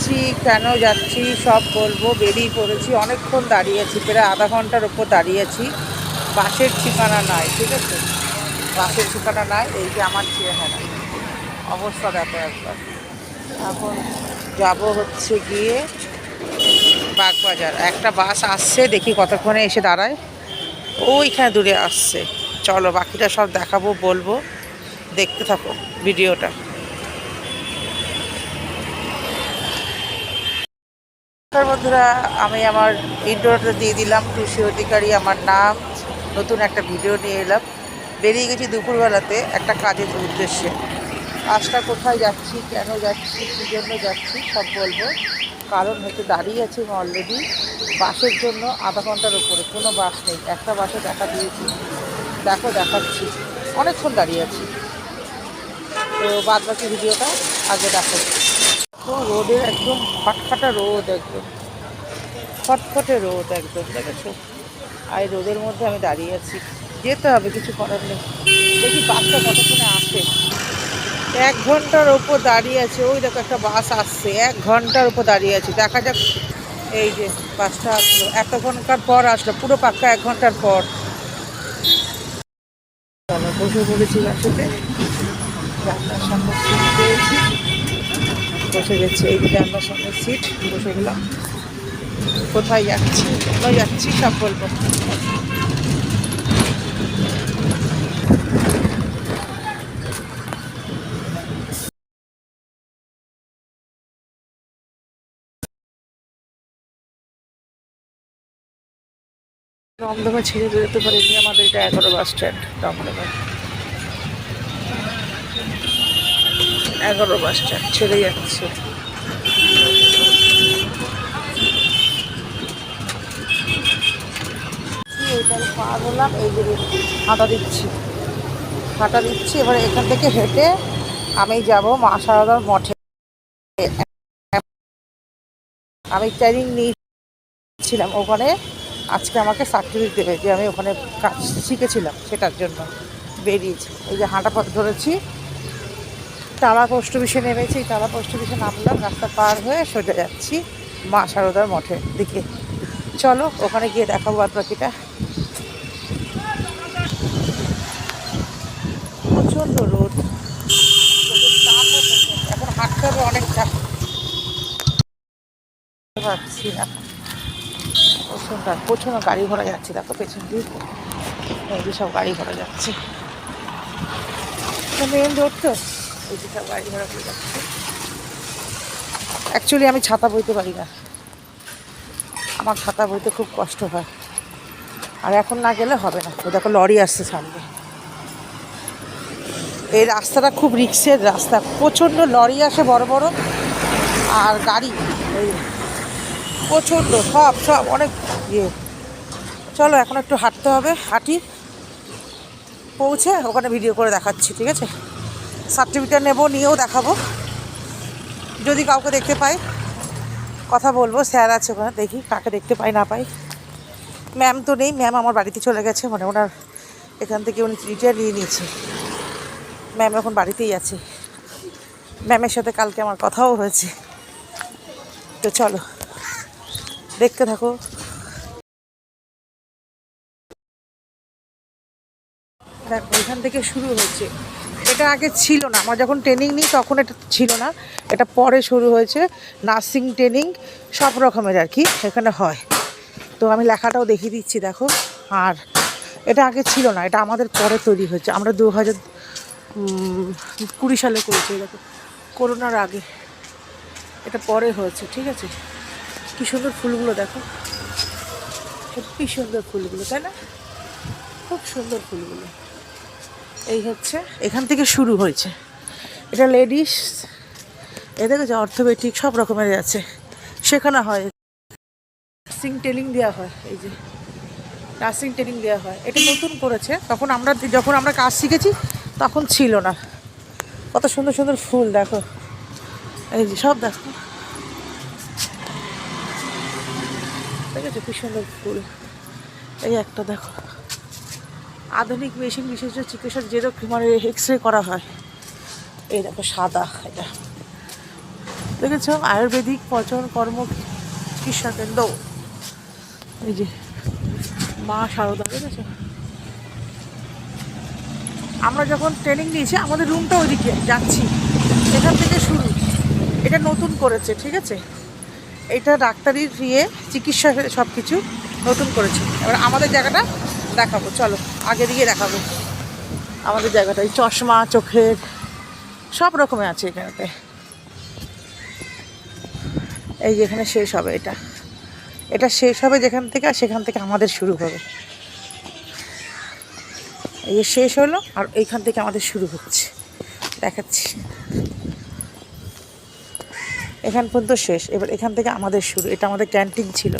যাচ্ছি, কেন যাচ্ছি সব বলবো। বেরিয়ে পড়েছি, অনেকক্ষণ দাঁড়িয়েছি, প্রায় আধা ঘন্টার ওপর দাঁড়িয়েছি। বাসের ঠিকানা নাই, ঠিক আছে, বাসের ঠিকানা নাই। এই যে আমার চেহারা অবস্থা দেখো একবার। এখন যাব হচ্ছে গিয়ে বাগবাজার। একটা বাস আসছে, দেখি কতক্ষণে এসে দাঁড়ায়। ওইখানে দূরে আসছে। চলো বাকিটা সব দেখাবো, বলবো, দেখতে থাকো ভিডিওটা। বন্ধুরা, আমি আমার ইন্ট্রোটা দিয়ে দিলাম, টুসি অধিকারী আমার নাম। নতুন একটা ভিডিও নিয়ে এলাম। বেরিয়ে গেছি দুপুরবেলাতে একটা কাজের উদ্দেশ্যে। কাজটা কোথায় যাচ্ছি, কেন যাচ্ছি, কী জন্য যাচ্ছি সব বলবো। কারণ হচ্ছে দাঁড়িয়ে আছি আমি অলরেডি বাসের জন্য আধা ঘন্টার উপরে, কোনো বাস নেই। একটা বাসে দেখা দিয়েছি, দেখো দেখাচ্ছি, অনেকক্ষণ দাঁড়িয়ে আছি। তো বাদ বাকি ভিডিওটা আগে দেখো। তো রোদের একদম ফাটফাটা রোদ, একদম ফটফটে রোদ একদম, দেখেছো। আর এই রোদের মধ্যে আমি দাঁড়িয়ে আছি, যেতে হবে, কিছু করার নেই। দেখি বাসটা কতক্ষণে আসে। 1 ঘন্টার ওপর দাঁড়িয়ে আছে। ওই দেখো একটা বাস আসছে, 1 ঘন্টার ওপর দাঁড়িয়ে আছি, দেখা যাক। এই যে বাসটা আসলো, এত ঘন্টার পর আসলো, পুরো পাক্কা 1 ঘন্টার পর। চলো বসে পড়েছি বাসেতে, জানলার সামনে সিট পেয়েছি, বসে গেছি। এই যে জানলার সামনে সিট, বসে গেলাম। কোথায় যাচ্ছি, কেন যাচ্ছি সব বলবো। দমদমে ছেড়ে বেরোতে পারিনি, আমাদের এটা 11 বাস স্ট্যান্ড। দমদমে 11 বাস স্ট্যান্ড ছেড়ে যাচ্ছে। এইটা পার হলাম, এই যে হাঁটা দিচ্ছি। এবার এখান থেকে হেঁটে আমি যাব মা সারদার মঠে। আমি ট্রেনিং নিয়েছিলাম ওখানে, আজকে আমাকে সার্টিফিকেট দেবে যে আমি ওখানে কাজ শিখেছিলাম, সেটার জন্য বেরিয়েছি। এই যে হাঁটা পথ ধরেছি, তারা পোস্ট অফিসে নেমেছি, তারা পোস্ট অফিসে নামলাম, রাস্তা পার হয়ে সোজা যাচ্ছি মা সারদার মঠের দিকে। চলো ওখানে গিয়ে দেখাবো বাদ বাকিটা। প্রচণ্ড রোদ, এখন হাঁটতে হবে অনেকটা, পারছি না। প্রচণ্ড গাড়ি ঘোড়া যাচ্ছে, দেখো পেছন দিয়ে সব গাড়ি ঘোড়া যাচ্ছে। মেন রোড তো, এই যে সব গাড়ি ঘোড়া করে যাচ্ছে। অ্যাকচুয়ালি আমি ছাতা বইতে পারি না, আমার ছাতা বইতে খুব কষ্ট হয়। আর এখন না গেলে হবে না। ও দেখো লরি আসছে সামনে। এই রাস্তাটা খুব রিস্কের রাস্তা, প্রচণ্ড লরি আসে বড় বড়, আর গাড়ি এই প্রচণ্ড, সব অনেক ইয়ে। চলো এখন একটু হাঁটতে হবে, হাঁটি, পৌঁছে ওখানে ভিডিও করে দেখাচ্ছি, ঠিক আছে। সার্টিফিকেট নেবো, নিয়েও দেখাবো, যদি কাউকে দেখতে পাই কথা বলবো। স্যার আছে ওখানে, দেখি কাকে দেখতে পাই না পাই। ম্যাম তো নেই, ম্যাম আমার বাড়িতে চলে গেছে, মানে ওনার এখান থেকে উনি রিটায়ার নিয়ে নিয়েছে। ম্যাম এখন বাড়িতেই আছে, ম্যামের সাথে কালকে আমার কথাও হয়েছে। তো চলো দেখতে থাকো। দেখো এখান থেকে শুরু হয়েছে, এটা আগে ছিল না, আমার যখন ট্রেনিং নিই তখন এটা ছিল না, এটা পরে শুরু হয়েছে। নার্সিং ট্রেনিং সব রকমের আর কি এখানে হয়। তো আমি লেখাটাও দেখিয়ে দিচ্ছি দেখো। আর এটা আগে ছিল না, এটা আমাদের পরে তৈরি হয়েছে, আমরা 2020 সালে করেছি। দেখো করোনার আগে, এটা পরে হয়েছে, ঠিক আছে। কী সুন্দর ফুলগুলো দেখো, খুবই সুন্দর ফুলগুলো, তাই না? খুব সুন্দর ফুলগুলো। এই হচ্ছে এখান থেকে শুরু হয়েছে। এটা লেডিস, এ দেখেছে অর্থোপেডিক সব রকমের আছে, শেখানো হয়, নার্সিং ট্রেনিং দেওয়া হয়। এই যে নার্সিং ট্রেনিং দেওয়া হয়, এটা নতুন করেছে। তখন যখন আমরা কাজ শিখেছি তখন ছিল না। কত সুন্দর সুন্দর ফুল দেখো, এই যে সব দেখো, দেখেছো কি সুন্দর ফুল। এই একটা দেখো, আধুনিক মেশিন বিশেষজ্ঞ চিকিৎসা, যেরকম মানে এক্স রে করা হয়। এই দেখো সাদা, এটা দেখেছ, আয়ুর্বেদিক পচন কর্ম চিকিৎসা কেন্দ্র। এই যে মা সারদা, দেখেছ। আমরা যখন ট্রেনিং নিয়েছি আমাদের রুমটা ওইদিকে, যাচ্ছি এখান থেকে শুরু। এটা নতুন করেছে, ঠিক আছে, এটা ডাক্তারির চিকিৎসা সব কিছু নতুন করেছে। এবার আমাদের জায়গাটা দেখাবো, চলো আগে দিকে দেখাবো আমাদের জায়গাটা। এই চশমা, চোখের সব রকমের আছে এখানেতে। এই যেখানে শেষ হবে, এটা শেষ হবে যেখান থেকে, আর সেখান থেকে আমাদের শুরু হবে। এই যে শেষ হলো, আর এইখান থেকে আমাদের শুরু হচ্ছে, দেখাচ্ছি। এখান পর্যন্ত শেষ, এবার এখান থেকে আমাদের শুরু। এটা আমাদের ক্যান্টিন ছিল।